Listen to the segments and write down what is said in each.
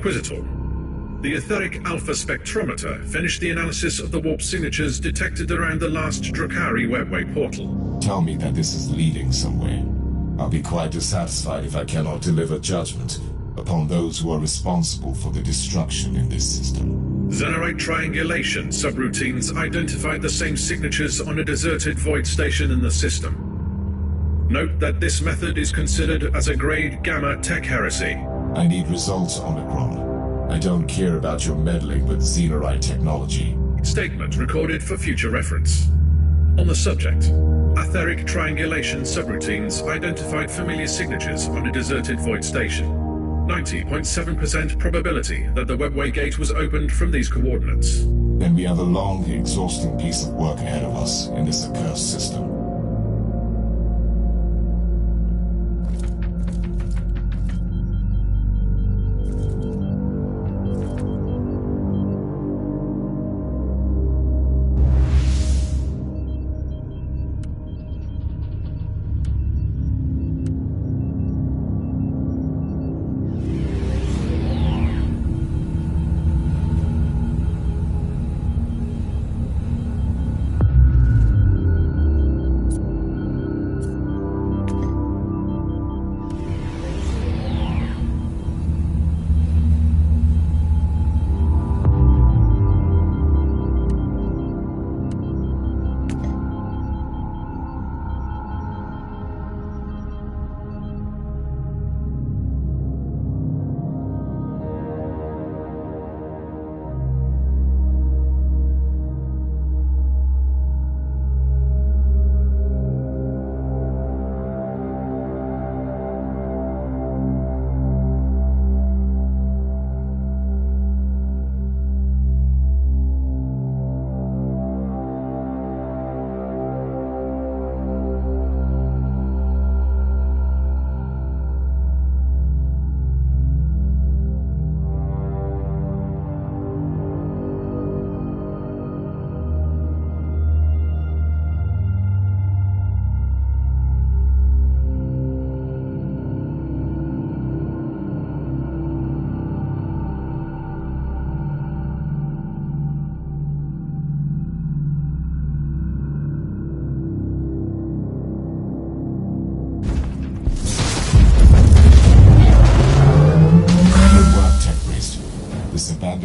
Inquisitor. The etheric alpha spectrometer finished the analysis of the warp signatures detected around the last Drukhari webway portal. Tell me that this is leading somewhere. I'll be quite dissatisfied if I cannot deliver judgment upon those who are responsible for the destruction in this system. Xenorite triangulation subroutines identified the same signatures on a deserted void station in the system. Note that this method is considered as a grade Gamma tech heresy. I need results, Omicron. I don't care about your meddling with Xenorite technology. Statement recorded for future reference. On the subject, etheric triangulation subroutines identified familiar signatures on a deserted void station. 90.7% probability that the webway gate was opened from these coordinates. Then we have a long, exhausting piece of work ahead of us in this accursed system.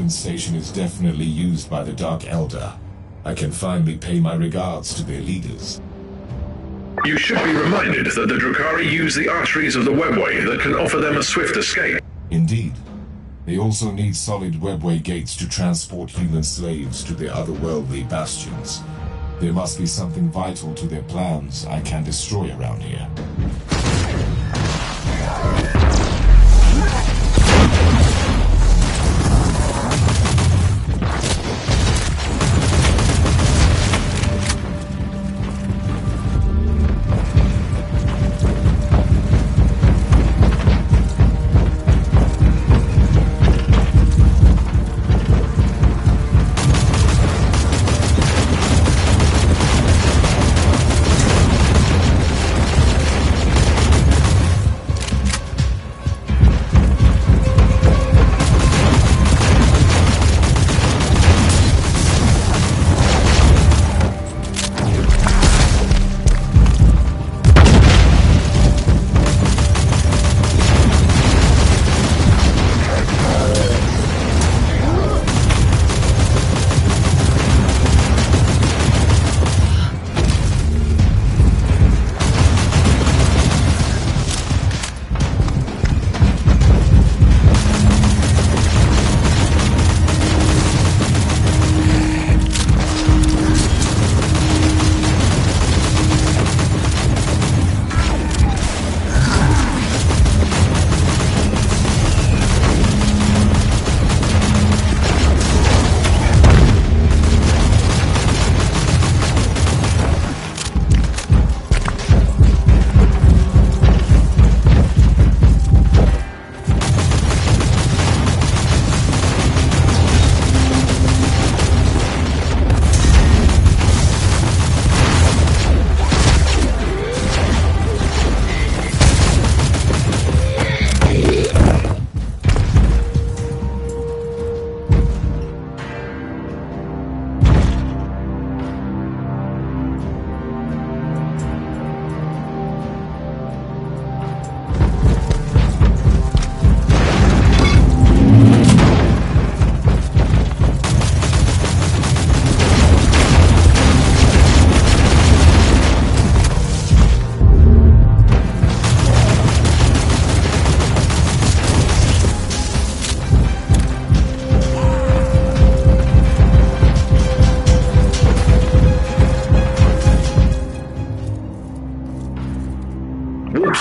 Station is definitely used by the Dark Elder. I can finally pay my regards to their leaders. You should be reminded that the Drukhari use the arteries of the webway that can offer them a swift escape. Indeed. They also need solid webway gates to transport human slaves to their otherworldly bastions. There must be something vital to their plans I can destroy around here.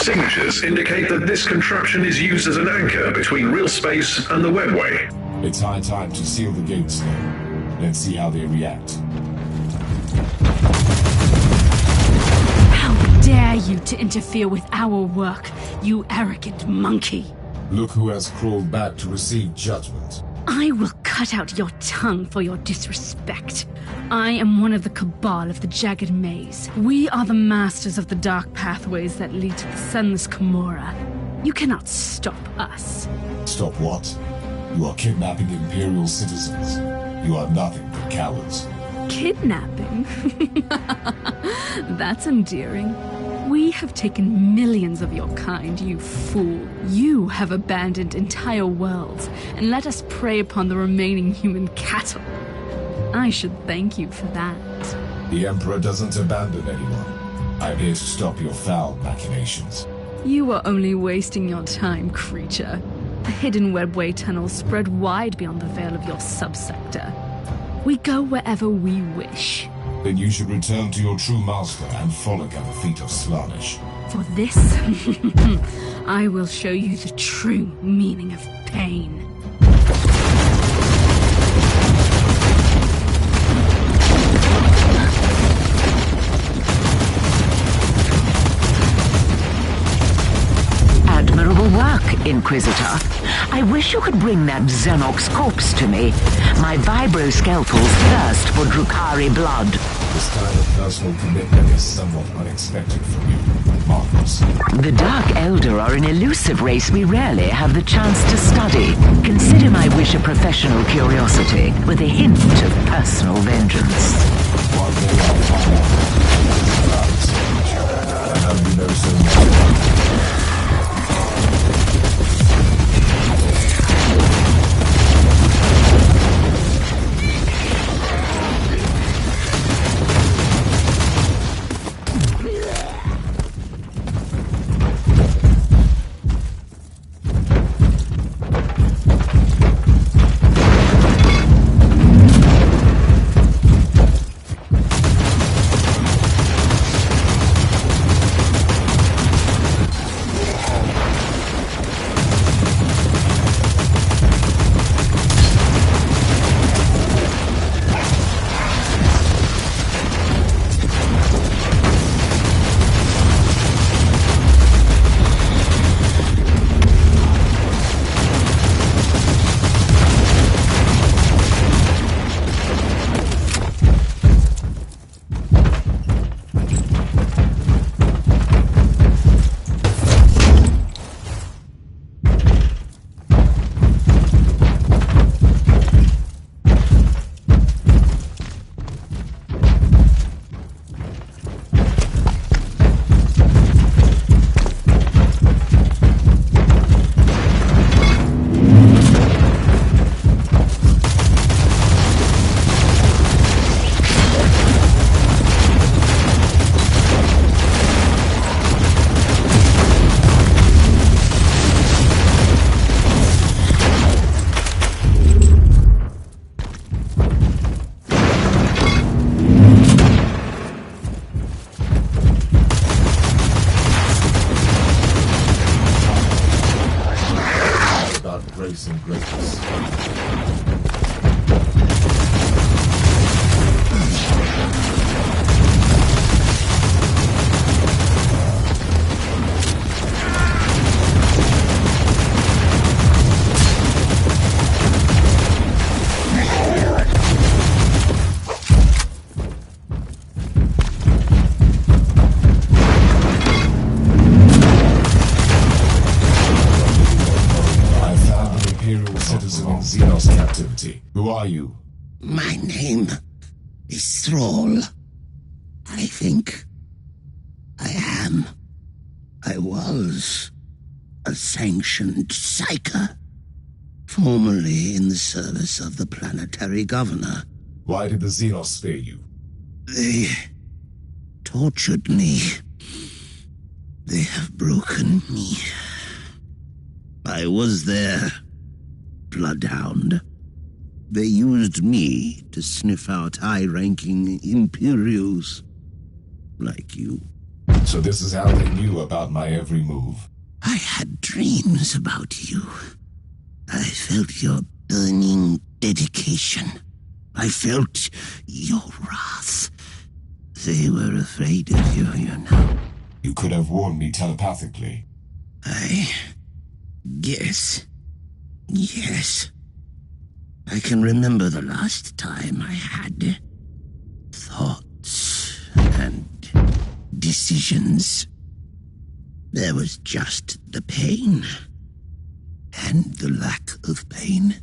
signatures indicate that this contraption is used as an anchor between real space and the webway. It's high time to seal the gates now. Let's see how they react. How dare you to interfere with our work, you arrogant monkey! Look who has crawled back to receive judgment. I will cut out your tongue for your disrespect. I am one of the cabal of the Jagged Maze. We are the masters of the dark pathways that lead to the Sunless Camorra. You cannot stop us. Stop what? You are kidnapping Imperial citizens. You are nothing but cowards. Kidnapping? That's endearing. We have taken millions of your kind, you fool. You have abandoned entire worlds and let us prey upon the remaining human cattle. I should thank you for that. The Emperor doesn't abandon anyone. I'm here to stop your foul machinations. You are only wasting your time, creature. The hidden webway tunnels spread wide beyond the veil of your subsector. We go wherever we wish. Then you should return to your true master and frolic at the feet of Slaanesh. For this, I will show you the true meaning of pain. Admirable work, Inquisitor. I wish you could bring that Xenox corpse to me. My vibroskeletals thirst for Drukhari blood. This kind of personal commitment is somewhat unexpected from you, Marcus. The Dark Elder are an elusive race we rarely have the chance to study. Consider my wish a professional curiosity, with a hint of personal vengeance. One day I'll find out about this future, and how you know so much about it. Grace and greatness. Who are you? My name is Thrall. I think I was a sanctioned psyker, formerly in the service of the planetary governor. Why did the Xenos spare you? They tortured me. They have broken me. I was their bloodhound. They used me to sniff out high-ranking Imperials like you. So this is how they knew about my every move. I had dreams about you. I felt your burning dedication. I felt your wrath. They were afraid of you, you know. You could have warned me telepathically. I guess. Yes. I can remember the last time I had thoughts and decisions. There was just the pain and the lack of pain.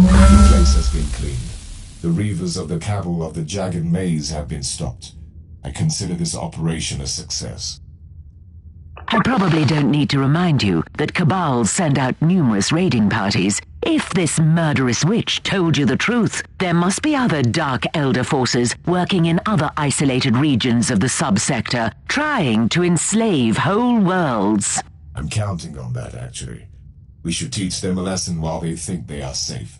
The place has been cleaned. The reavers of the cabal of the Jagged Maze have been stopped. I consider this operation a success. I probably don't need to remind you that Cabals send out numerous raiding parties. If this murderous witch told you the truth, there must be other Dark Elder forces working in other isolated regions of the subsector, trying to enslave whole worlds. I'm counting on that, actually. We should teach them a lesson while they think they are safe.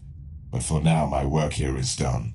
But for now, my work here is done.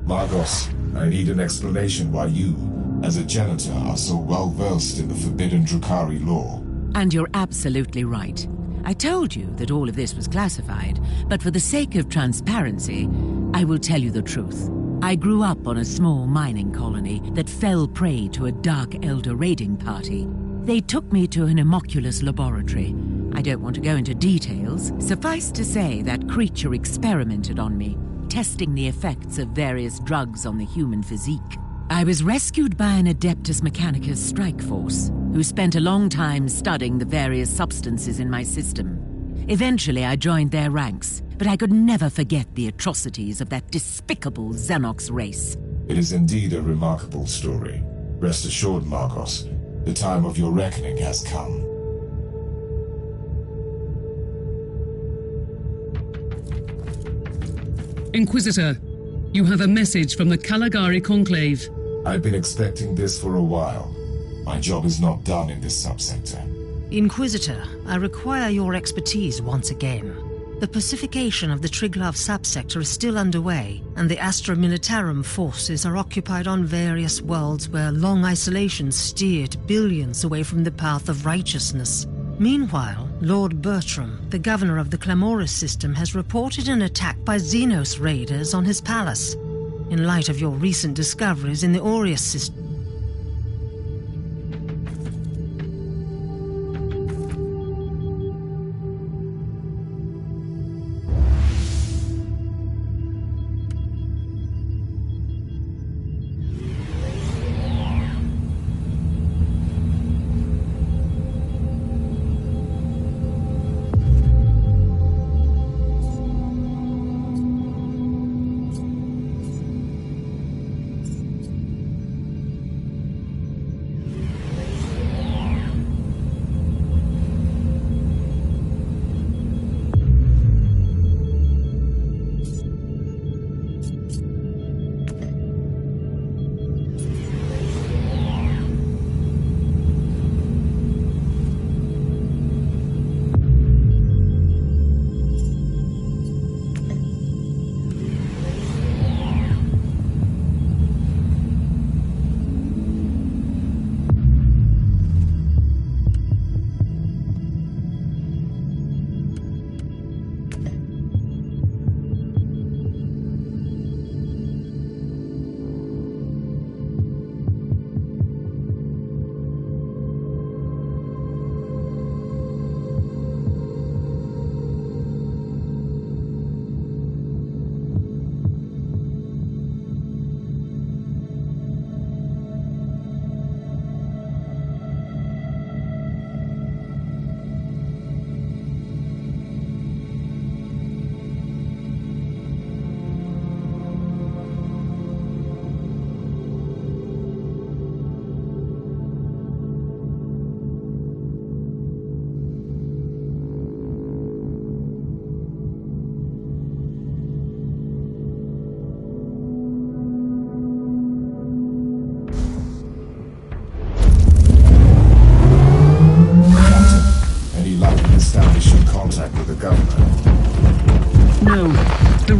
Margos, I need an explanation why you, as a janitor, are so well versed in the forbidden Drukhari law. And you're absolutely right. I told you that all of this was classified, but for the sake of transparency, I will tell you the truth. I grew up on a small mining colony that fell prey to a Dark Elder raiding party. They took me to an homunculus laboratory. I don't want to go into details. Suffice to say that creature experimented on me, testing the effects of various drugs on the human physique. I was rescued by an Adeptus Mechanicus strike force, who spent a long time studying the various substances in my system. Eventually I joined their ranks, but I could never forget the atrocities of that despicable Xenox race. It is indeed a remarkable story. Rest assured, Margos, the time of your reckoning has come. Inquisitor, you have a message from the Caligari Conclave. I've been expecting this for a while. My job is not done in this subsector. Inquisitor, I require your expertise once again. The pacification of the Triglav subsector is still underway, and the Astra Militarum forces are occupied on various worlds where long isolation steered billions away from the path of righteousness. Meanwhile, Lord Bertram, the governor of the Clamoris system, has reported an attack by Xenos raiders on his palace. In light of your recent discoveries in the Aureus system,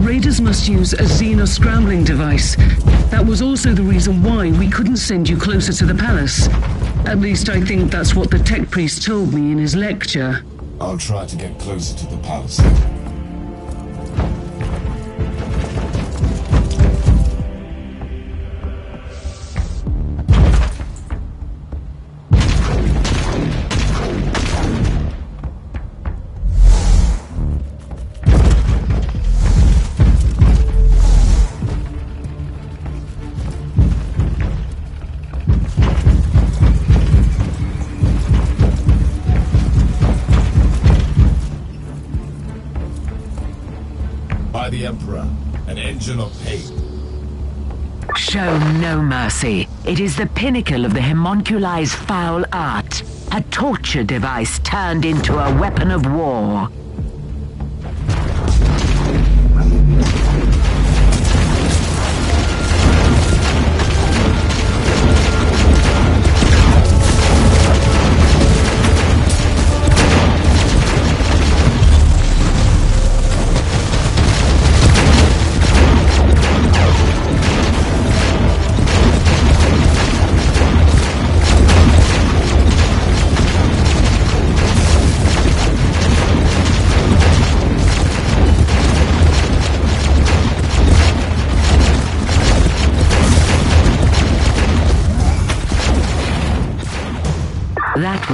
Raiders must use a Xenos scrambling device. That was also the reason why we couldn't send you closer to the palace. At least I think that's what the tech priest told me in his lecture. I'll try to get closer to the palace. The Emperor, an engine of pain. Show no mercy. It is the pinnacle of the homunculi's foul art. A torture device turned into a weapon of war.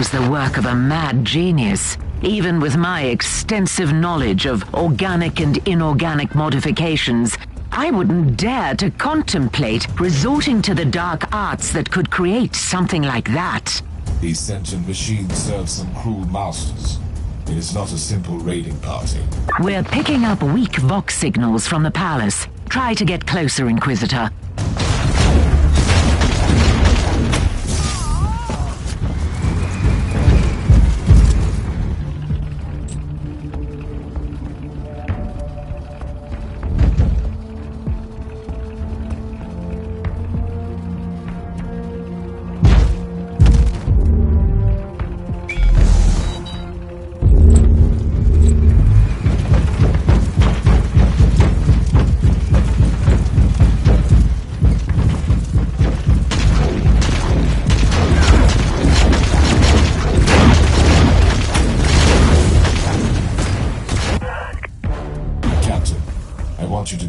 was the work of a mad genius. Even with my extensive knowledge of organic and inorganic modifications, I wouldn't dare to contemplate resorting to the dark arts that could create something like that. These sentient machines serve some cruel masters. It is not a simple raiding party. We're picking up weak Vox signals from the palace. Try to get closer, Inquisitor.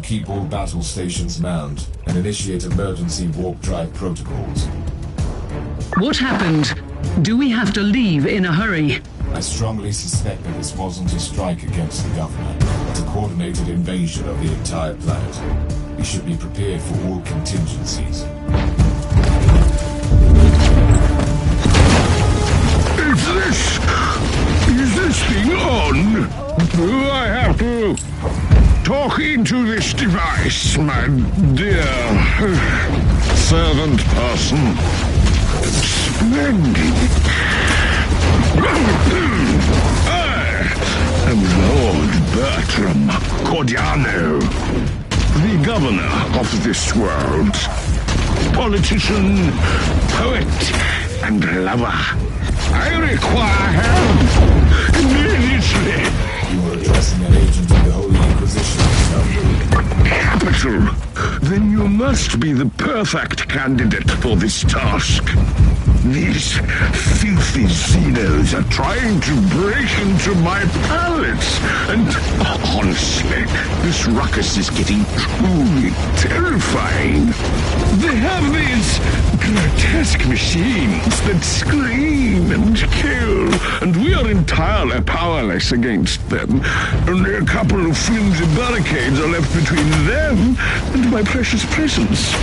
Keep all battle stations manned and initiate emergency warp drive protocols. What happened? Do we have to leave in a hurry? I strongly suspect that this wasn't a strike against the government, but a coordinated invasion of the entire planet. We should be prepared for all contingencies. Is this thing on? Do I have to talk into this device, my dear servant person? Splendid. I am Lord Bertram Cordiano, the governor of this world. Politician, poet, and lover. I require help immediately. You were addressing an agent of the Holy Inquisition, no? Capital. Then you must be the perfect candidate for this task. These filthy Xenos are trying to break into my palace, and honestly, this ruckus is getting truly terrifying. They have these grotesque machines that scream and kill, and we are entirely powerless against them. Only a couple of flimsy barricades are left between them and my precious presence.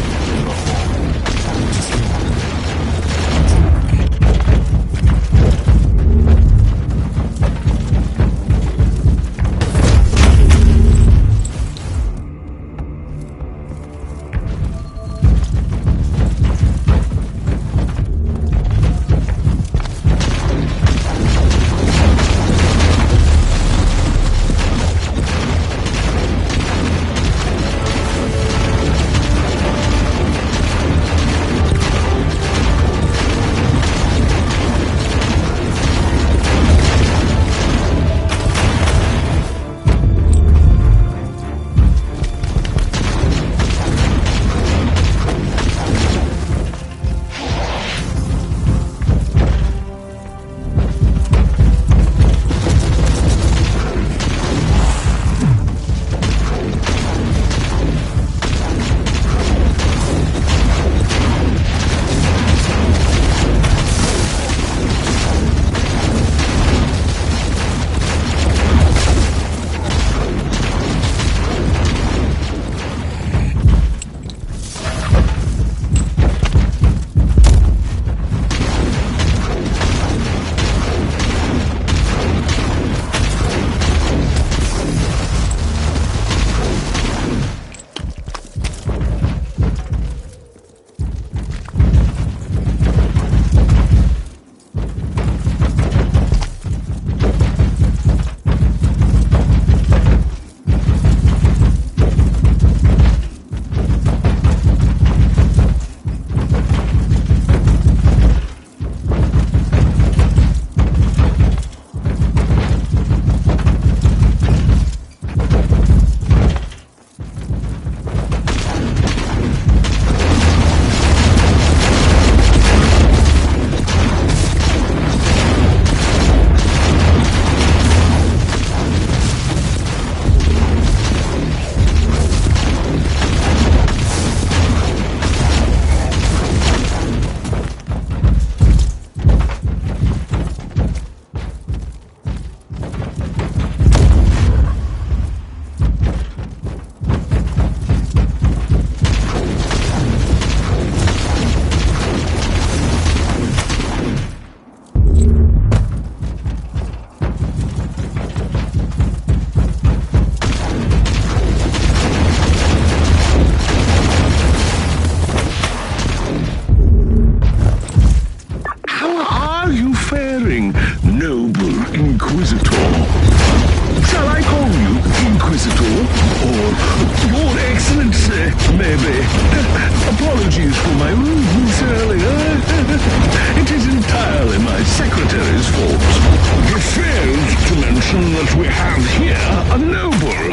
Shall I call you Inquisitor? Or Your Excellency, maybe? Apologies for my rudeness earlier. It is entirely my secretary's fault. He failed to mention that we have here a noble.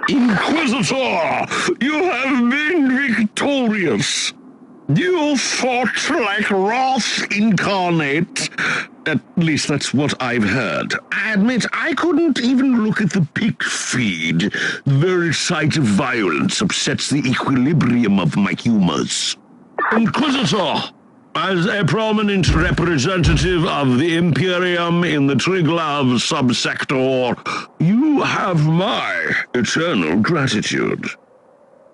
Inquisitor, you have been victorious. You fought like Wrath incarnate. At least that's what I've heard. I admit I couldn't even look at the pic feed. The very sight of violence upsets the equilibrium of my humors. Inquisitor, as a prominent representative of the Imperium in the Triglav subsector, you have my eternal gratitude.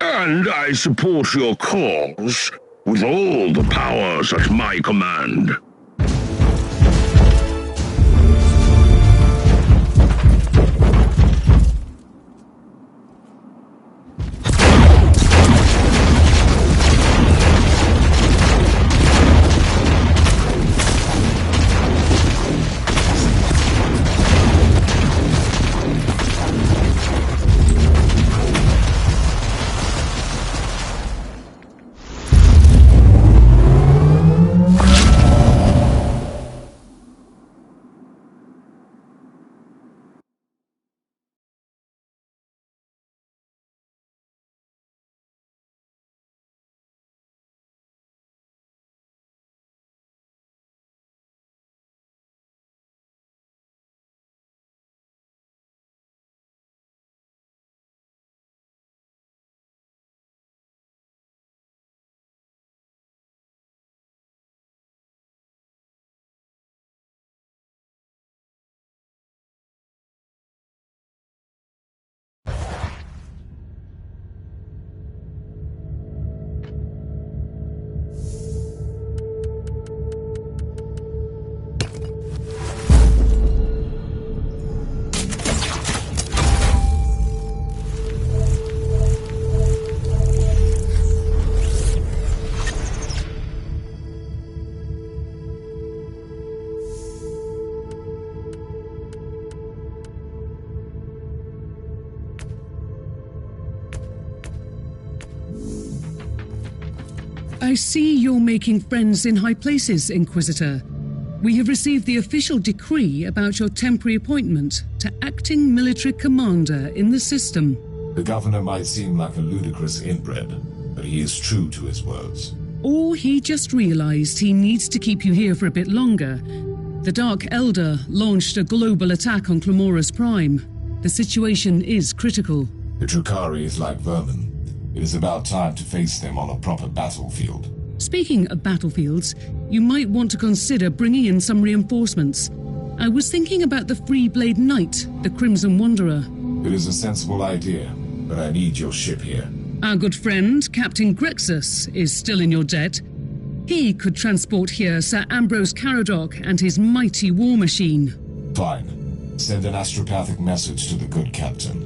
And I support your cause with all the powers at my command. I see you're making friends in high places, Inquisitor. We have received the official decree about your temporary appointment to acting military commander in the system. The governor might seem like a ludicrous inbred, but he is true to his words. Or he just realized he needs to keep you here for a bit longer. The Dark Elder launched a global attack on Clamora's Prime. The situation is critical. The Drukhari is like vermin. It is about time to face them on a proper battlefield. Speaking of battlefields, you might want to consider bringing in some reinforcements. I was thinking about the Freeblade Knight, the Crimson Wanderer. It is a sensible idea, but I need your ship here. Our good friend, Captain Grexus, is still in your debt. He could transport here Sir Ambrose Caradoc and his mighty war machine. Fine. Send an astropathic message to the good captain.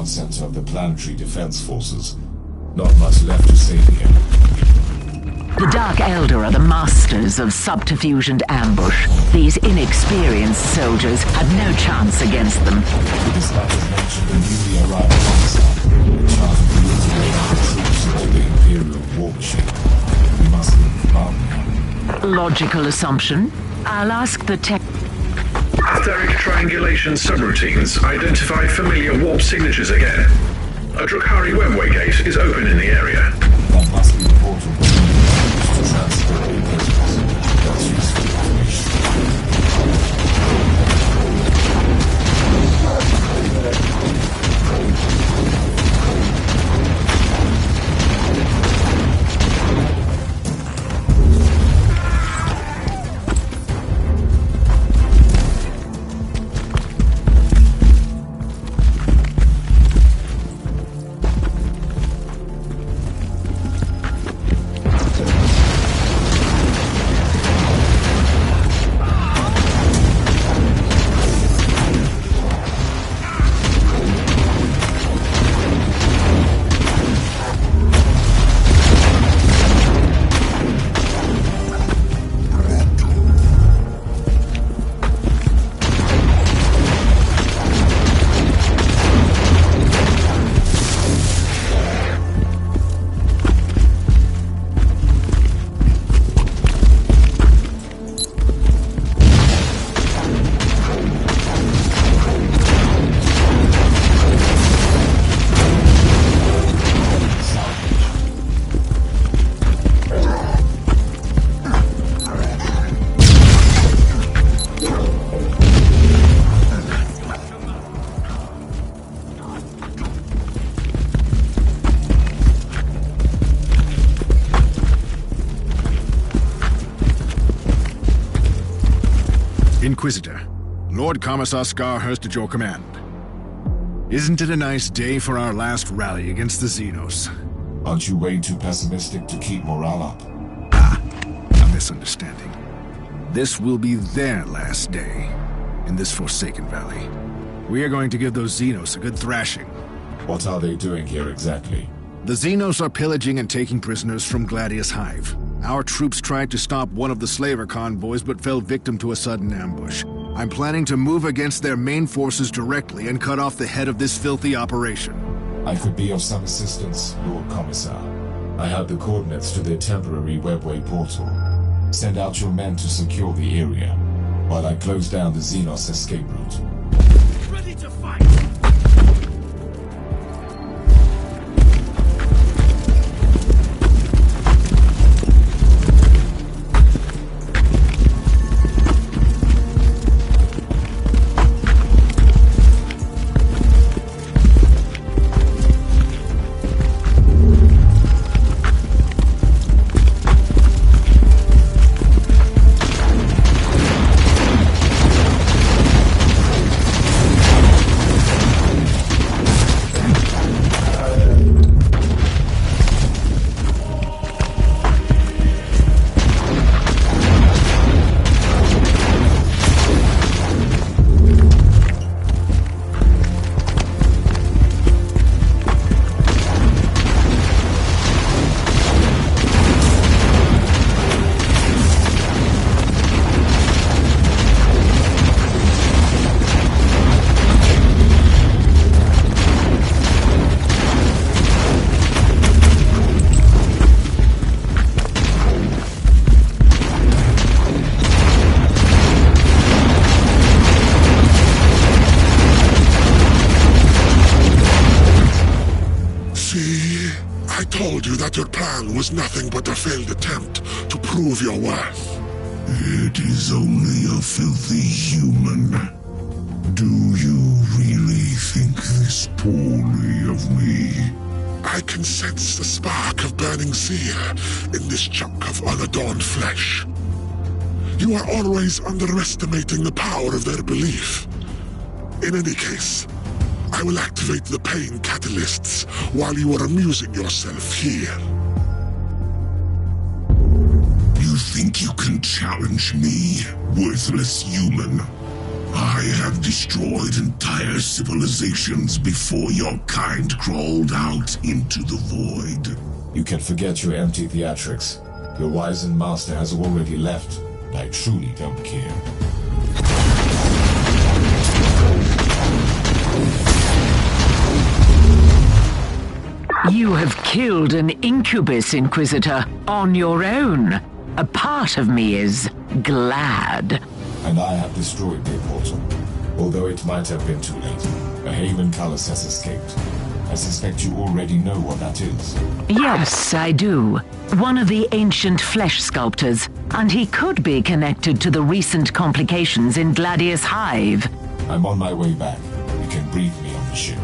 command center of the planetary defense forces. Not much left to say here. The Dark Elder are the masters of subterfuge and ambush. These inexperienced soldiers had no chance against them. The dispatches mentioned the newly arrived officer, in charge of integrating the troops into the Imperial war machine. We must be armed. Logical assumption. I'll ask the tech... Etheric triangulation subroutines identified familiar warp signatures again. A Drukhari webway gate is open in the area. That must be the portal to transfer the intelligence. That's useful information. Inquisitor, Lord Commissar Scarhurst at your command. Isn't it a nice day for our last rally against the Xenos? Aren't you way too pessimistic to keep morale up? A misunderstanding. This will be their last day in this Forsaken Valley. We are going to give those Xenos a good thrashing. What are they doing here exactly? The Xenos are pillaging and taking prisoners from Gladius Hive. Our troops tried to stop one of the slaver convoys but fell victim to a sudden ambush. I'm planning to move against their main forces directly and cut off the head of this filthy operation. I could be of some assistance, Lord Commissar. I have the coordinates to their temporary webway portal. Send out your men to secure the area, while I close down the Xenos escape route. Ready to fight! Your plan was nothing but a failed attempt to prove your worth. It is only a filthy human. Do you really think this poorly of me? I can sense the spark of burning zeal in this chunk of unadorned flesh. You are always underestimating the power of their belief. In any case, I will activate the pain catalysts while you are amusing yourself here. You think you can challenge me, worthless human? I have destroyed entire civilizations before your kind crawled out into the void. You can forget your empty theatrics. Your wizened master has already left, and I truly don't care. You have killed an incubus, Inquisitor, on your own. A part of me is glad. And I have destroyed their portal. Although it might have been too late. A Haven Cullis has escaped. I suspect you already know what that is. Yes, I do. One of the ancient flesh sculptors, and he could be connected to the recent complications in Gladius Hive. I'm on my way back. You can brief me on the ship.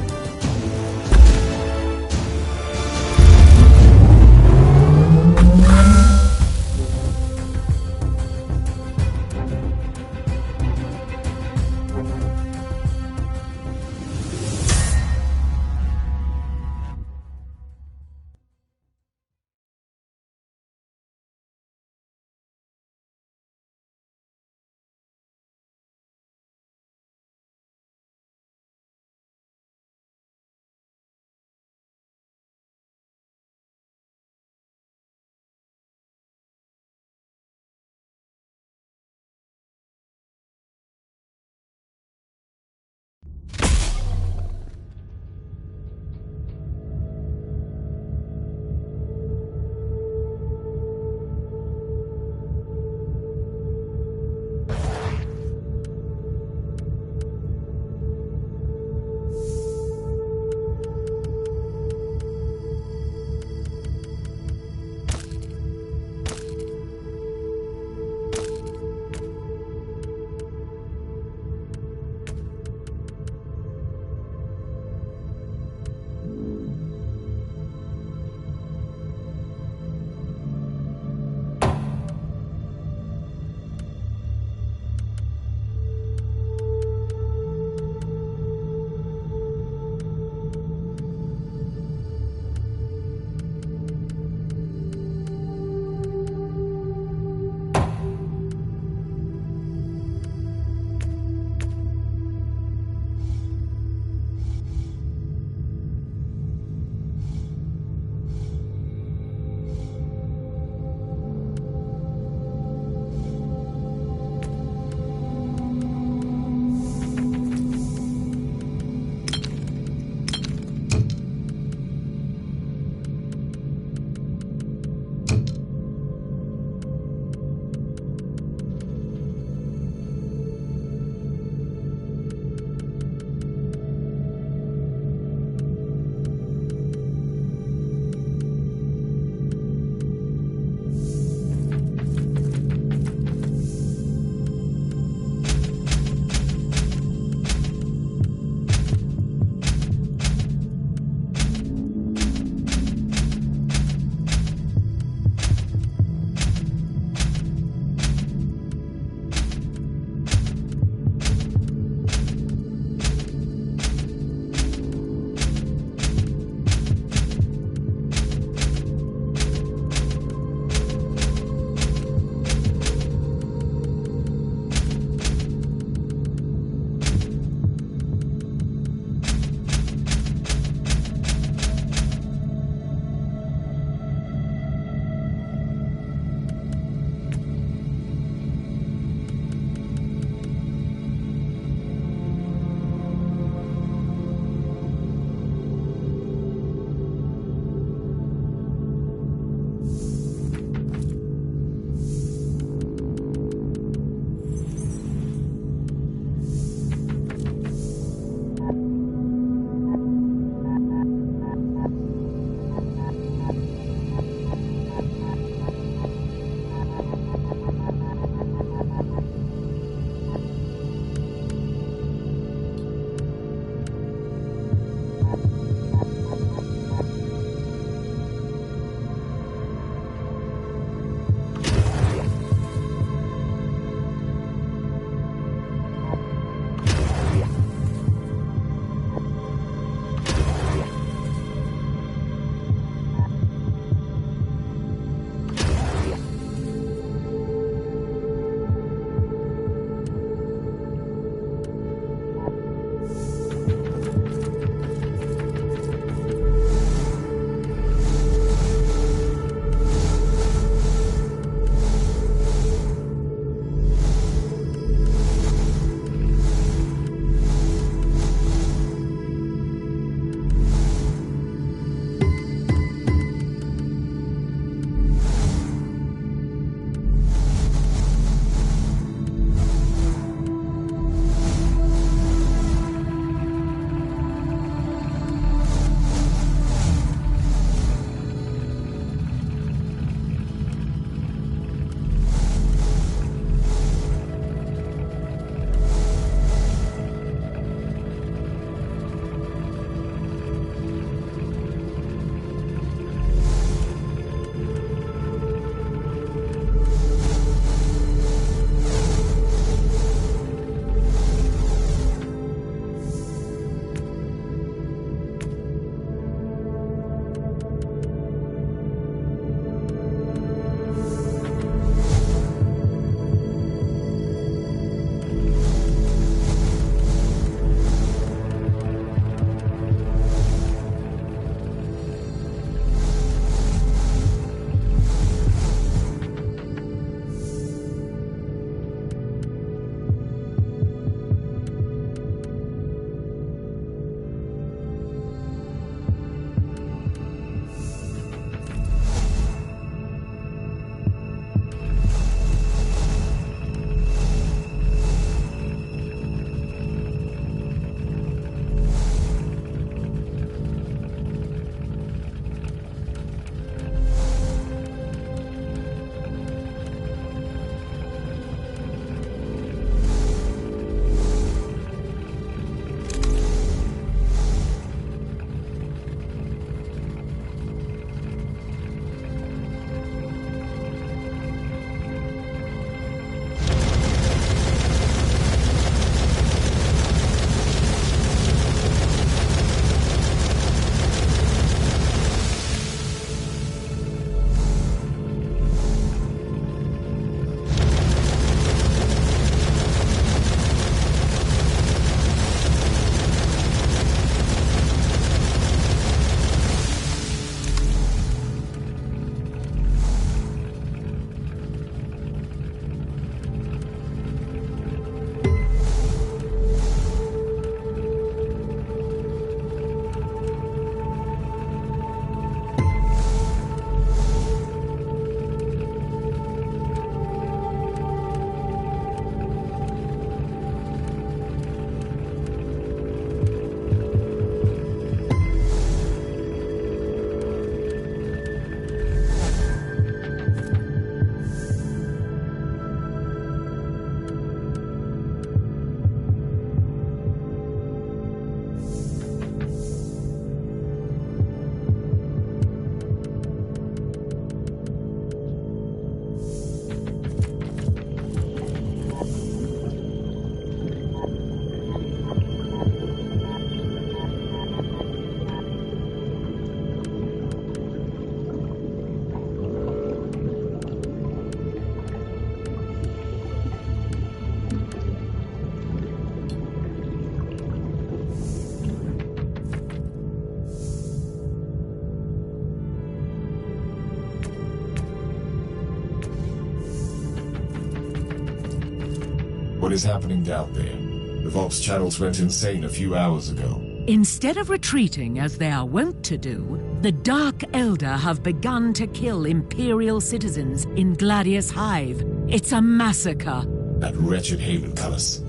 What is happening down there? The Vox channels went insane a few hours ago. Instead of retreating as they are wont to do, the Dark Elder have begun to kill Imperial citizens in Gladius Hive. It's a massacre. That wretched Havenculus.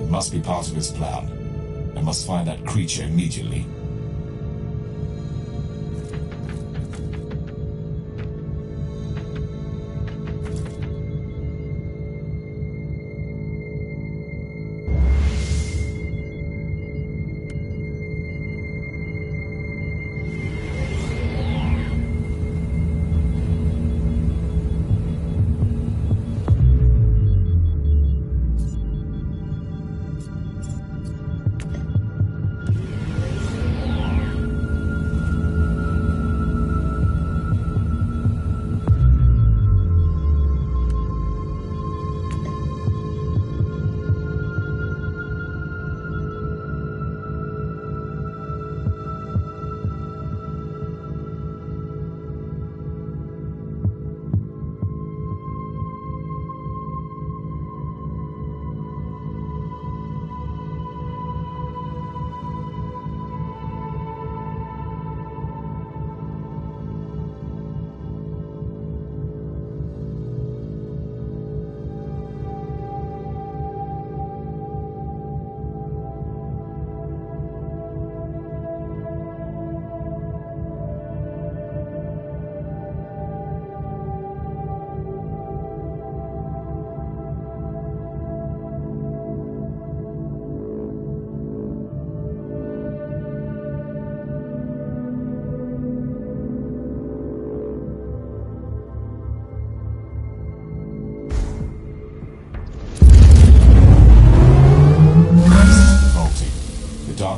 It must be part of his plan. I must find that creature immediately.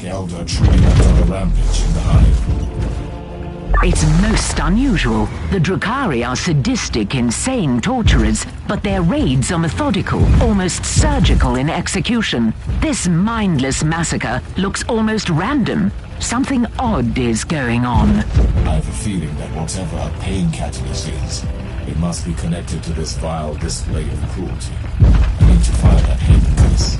Elder truly went on a rampage in the Hive. It's most unusual. The Drukhari are sadistic, insane torturers, but their raids are methodical, almost surgical in execution. This mindless massacre looks almost random. Something odd is going on. I have a feeling that whatever a pain catalyst is, it must be connected to this vile display of cruelty. I need to find that hidden place.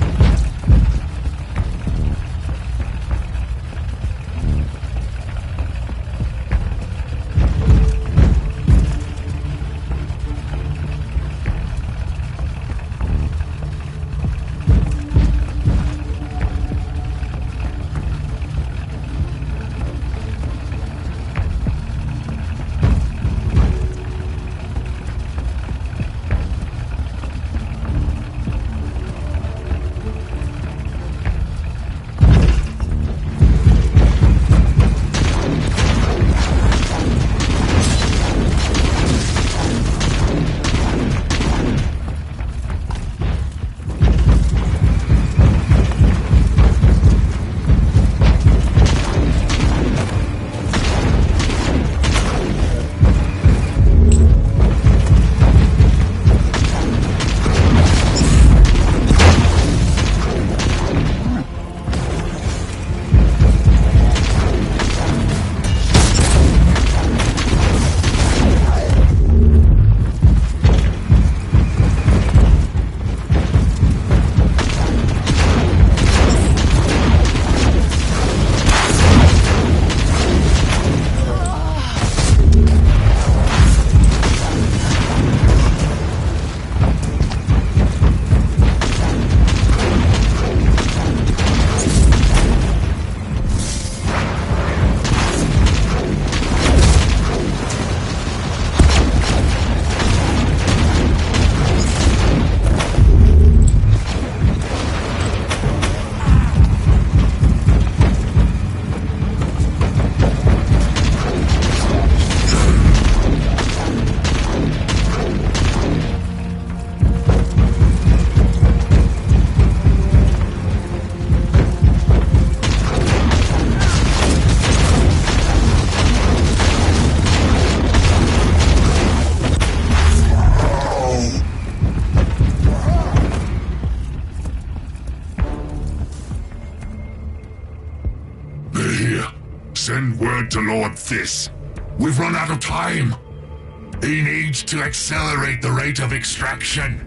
Send word to Lord Thiss. We've run out of time. He needs to accelerate the rate of extraction.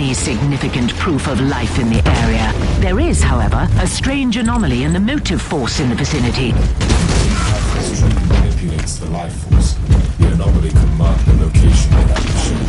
any significant proof of life in the area. There is, however, a strange anomaly in the motive force in the vicinity. This truly manipulates the life force. The anomaly can mark the location of that machine.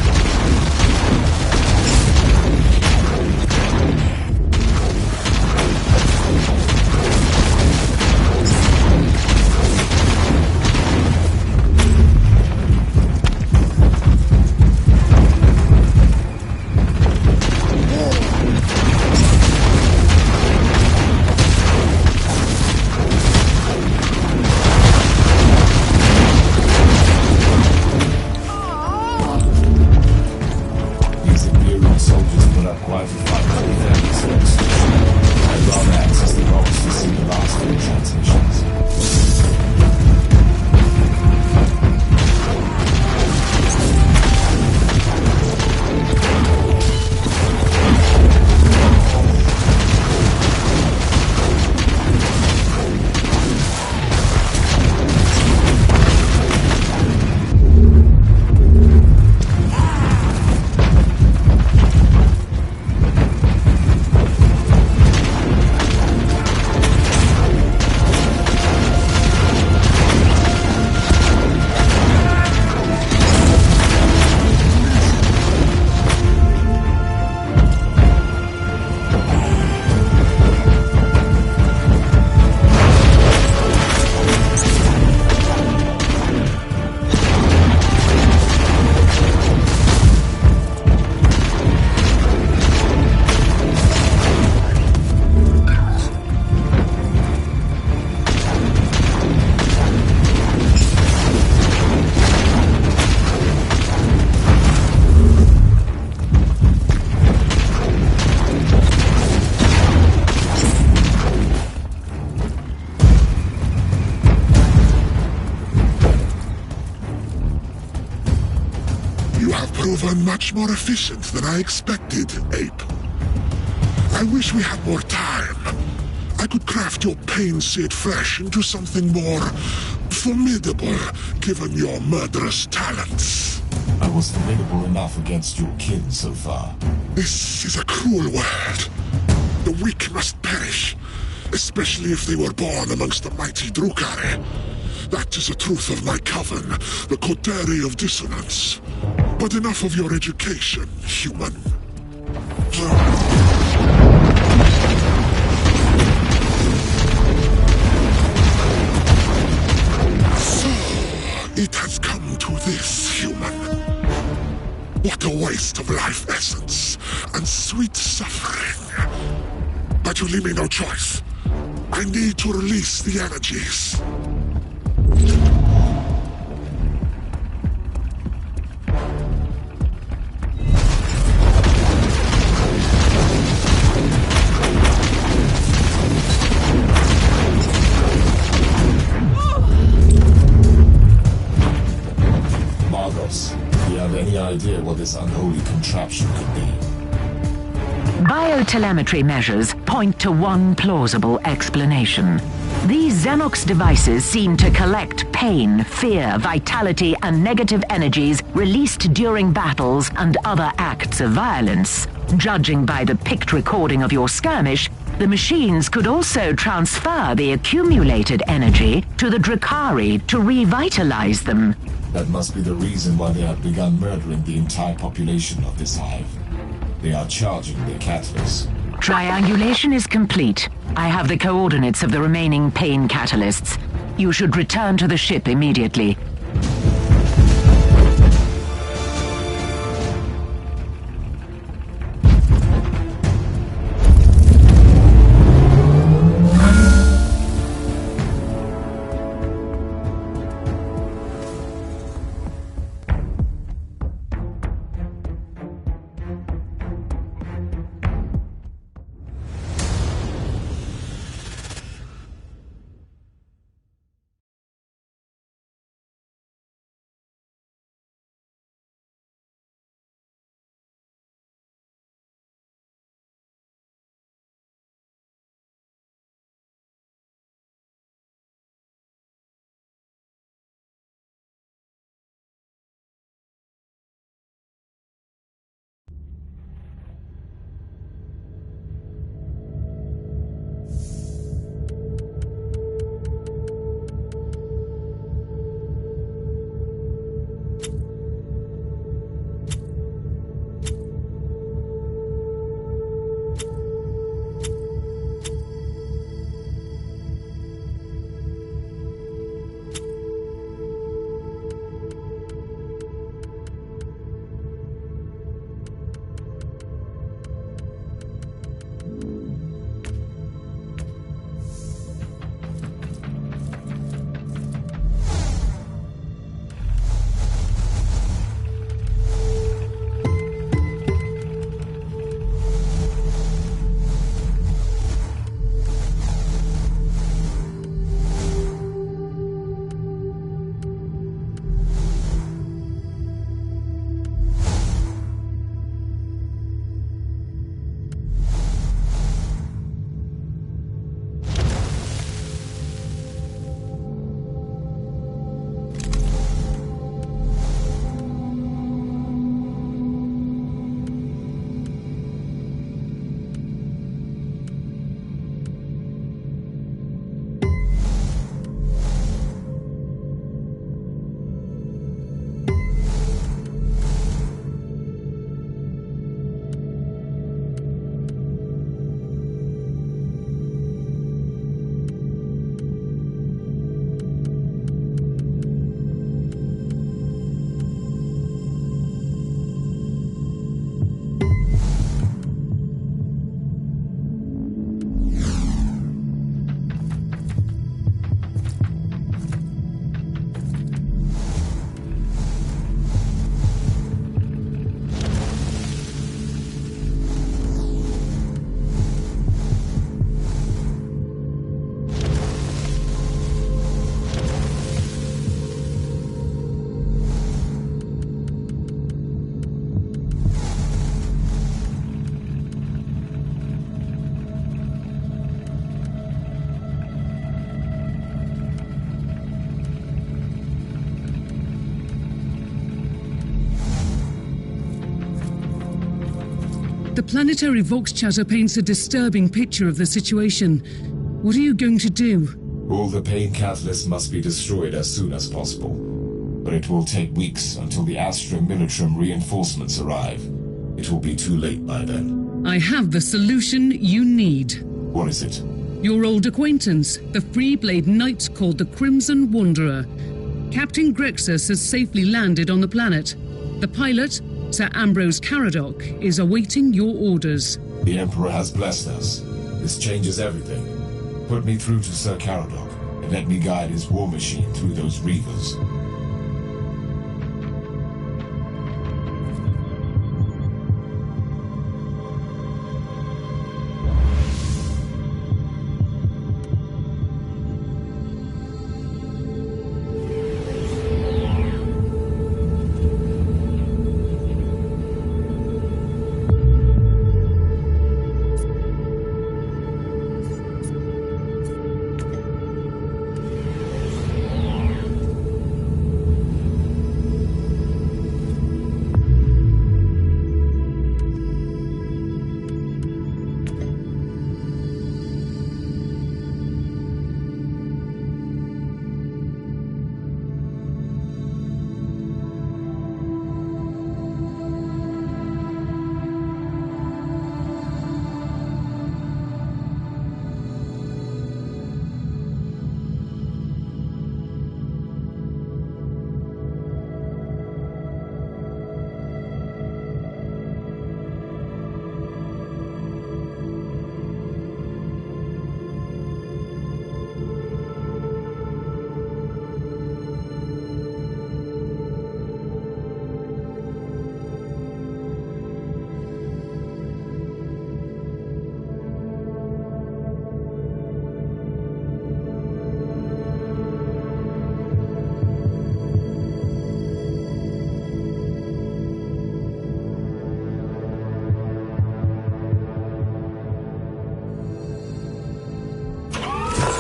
Proven much more efficient than I expected, Ape. I wish we had more time. I could craft your pain-seared flesh into something more formidable, given your murderous talents. I was formidable enough against your kin so far. This is a cruel world. The weak must perish, especially if they were born amongst the mighty Drukari. That is the truth of my coven, the Coterie of Dissonance. But enough of your education, human. So, it has come to this, human. What a waste of life essence and sweet suffering. But you leave me no choice. I need to release the energies. Do you have any idea what this unholy contraption could be? Biotelemetry measures point to one plausible explanation. These Xenox devices seem to collect pain, fear, vitality, and negative energies released during battles and other acts of violence. Judging by the picked recording of your skirmish, the machines could also transfer the accumulated energy to the Drukari to revitalize them. That must be the reason why they have begun murdering the entire population of this hive. They are charging their catalysts. Triangulation is complete. I have the coordinates of the remaining pain catalysts. You should return to the ship immediately. planetary Vox chatter paints a disturbing picture of the situation. What are you going to do? All the pain catalysts must be destroyed as soon as possible. But it will take weeks until the Astra Militarum reinforcements arrive. It will be too late by then. I have the solution you need. What is it? Your old acquaintance, the Freeblade Knight called the Crimson Wanderer. Captain Grexus has safely landed on the planet. The pilot, Sir Ambrose Caradoc, is awaiting your orders. The Emperor has blessed us. This changes everything. Put me through to Sir Caradoc, and let me guide his war machine through those reavers.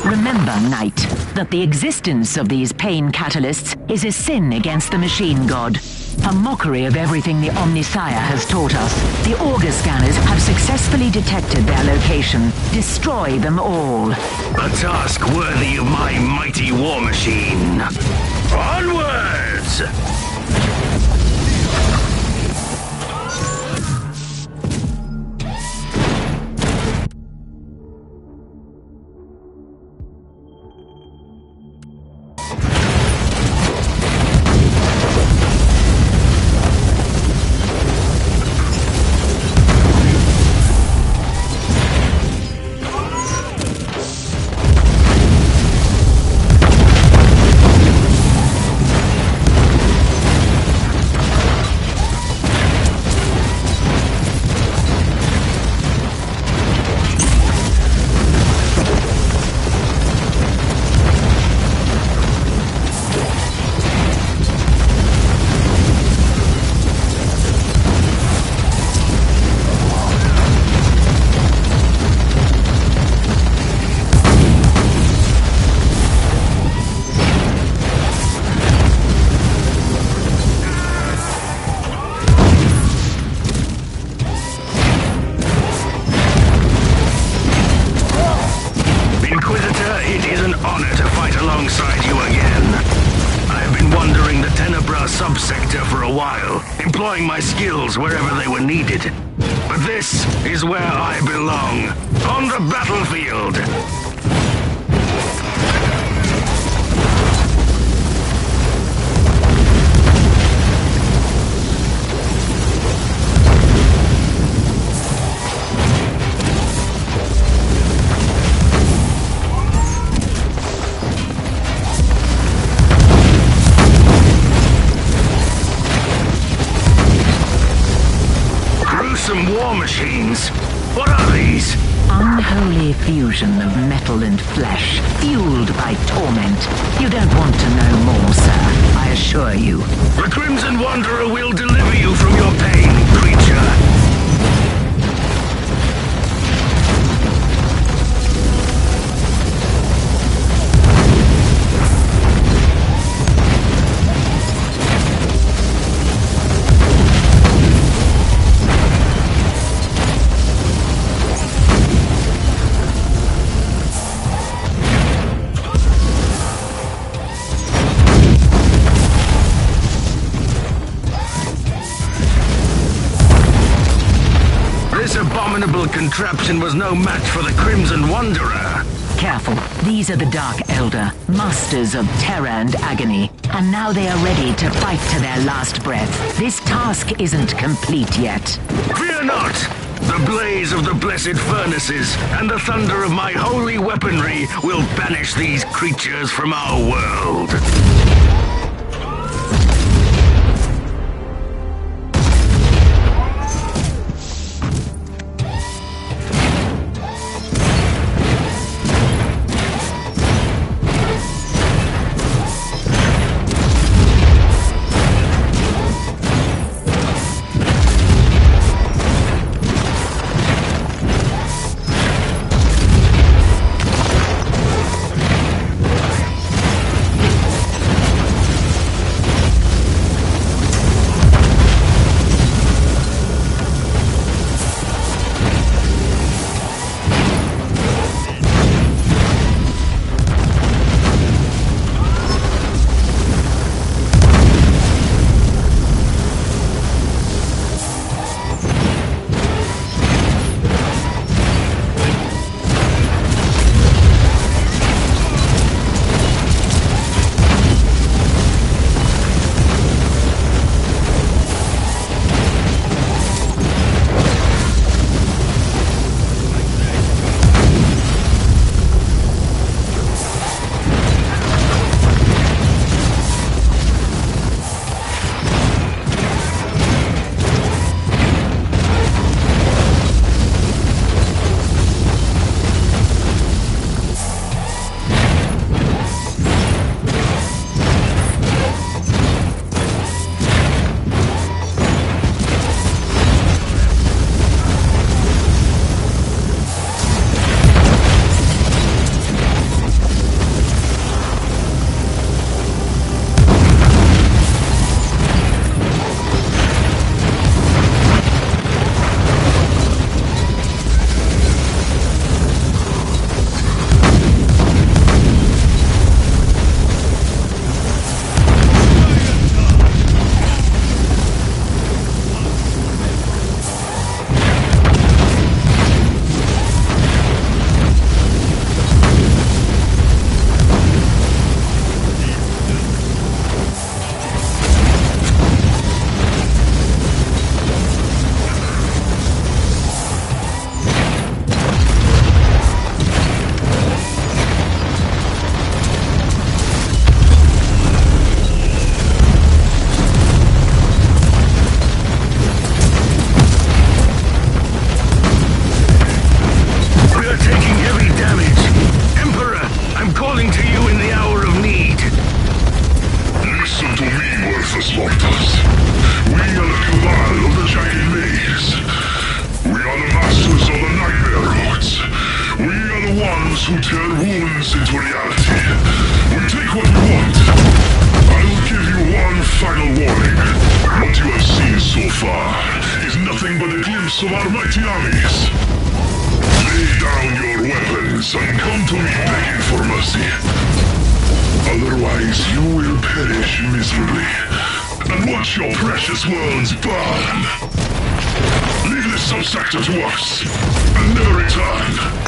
Remember, Knight, that the existence of these pain catalysts is a sin against the machine god. A mockery of everything the Omnissiah has taught us. The auger scanners have successfully detected their location. Destroy them all. A task worthy of my mighty war machine. Onwards! Inquisitor, it is an honor to fight alongside you again. I've been wandering the Tenebra subsector for a while, employing my skills wherever they were needed. But this is where I belong, on the battlefield. Some war machines. What are these? Unholy fusion of metal and flesh, fueled by torment. You don't want to know more, sir, I assure you. The Crimson Wanderer will deliver you from your pain, creature. contraption was no match for the Crimson Wanderer. Careful. These are the Dark Elder, masters of terror and agony. And now they are ready to fight to their last breath. This task isn't complete yet. Fear not! The blaze of the blessed furnaces and the thunder of my holy weaponry will banish these creatures from our world. those who turn wounds into reality. We take what we want. I will give you one final warning. What you have seen so far is nothing but a glimpse of our mighty armies. Lay down your weapons and come to me begging for mercy. Otherwise you will perish miserably and watch your precious worlds burn. Leave this subsector to us and never return.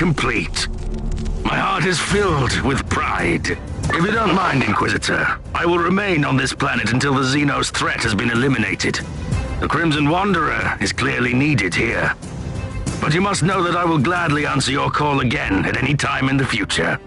complete. My heart is filled with pride. If you don't mind, Inquisitor, I will remain on this planet until the Xenos threat has been eliminated. The Crimson Wanderer is clearly needed here. But you must know that I will gladly answer your call again at any time in the future.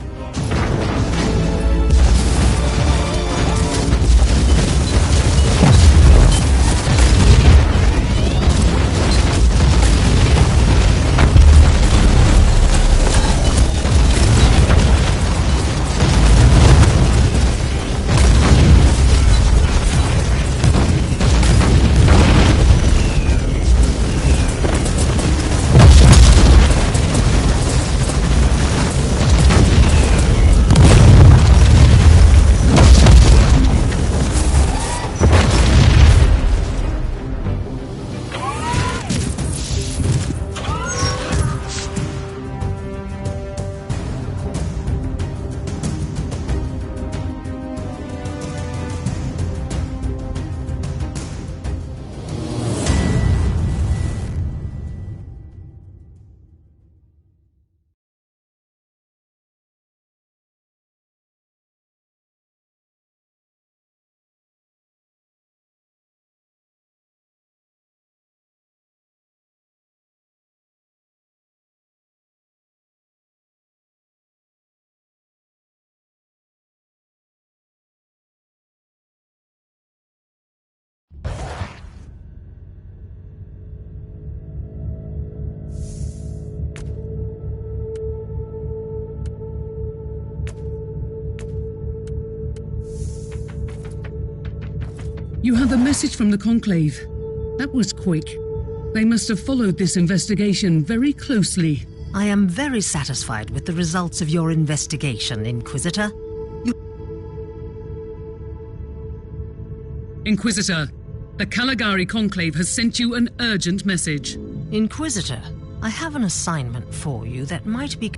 You have a message from the Conclave. That was quick. They must have followed this investigation very closely. I am very satisfied with the results of your investigation, Inquisitor. Inquisitor, the Caligari Conclave has sent you an urgent message. Inquisitor, I have an assignment for you that might be